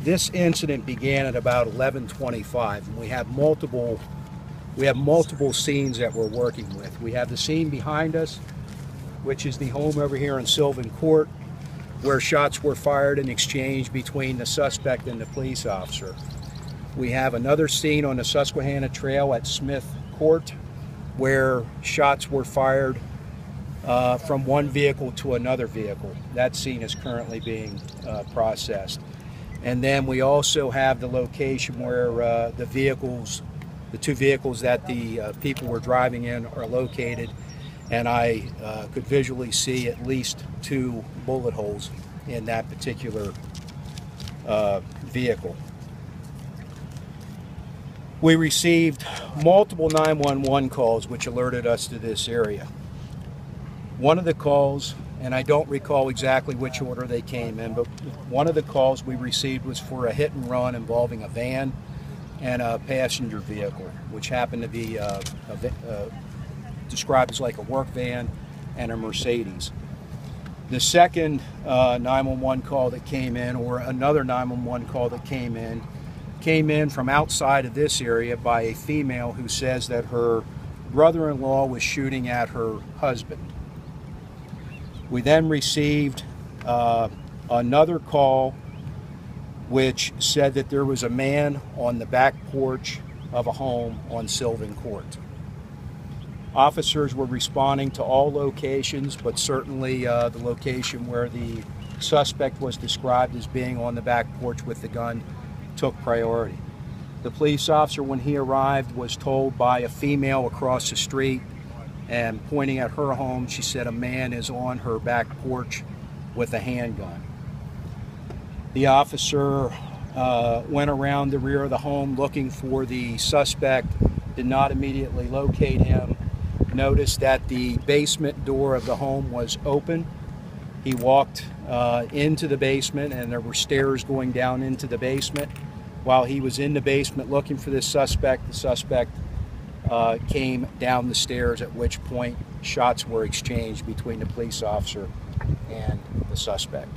This incident began at about 11:25, and we have multiple scenes that we're working with. We have the scene behind us, which is the home over here in Sylvan Court, where shots were fired and exchanged between the suspect and the police officer. We have another scene on the Susquehanna Trail at Smith Court, where shots were fired from one vehicle to another vehicle. That scene is currently being processed. And then we also have the location where the two vehicles that the people were driving in are located, and I could visually see at least 2 bullet holes in that particular vehicle. We received multiple 911 calls which alerted us to this area. One of the calls, and I don't recall exactly which order they came in, but one of the calls we received was for a hit and run involving a van and a passenger vehicle, which happened to be described as like a work van and a Mercedes. The second 911 call that came in, or another 911 call that came in from outside of this area by a female who says that her brother-in-law was shooting at her husband. We then received another call which said that there was a man on the back porch of a home on Sylvan Court. Officers were responding to all locations, but certainly the location where the suspect was described as being on the back porch with the gun took priority. The police officer, when he arrived, was told by a female across the street, and pointing at her home, she said a man is on her back porch with a handgun. The officer went around the rear of the home looking for the suspect, did not immediately locate him, noticed that the basement door of the home was open. He walked into the basement, and there were stairs going down into the basement. While he was in the basement looking for this suspect, the suspect came down the stairs, at which point shots were exchanged between the police officer and the suspect.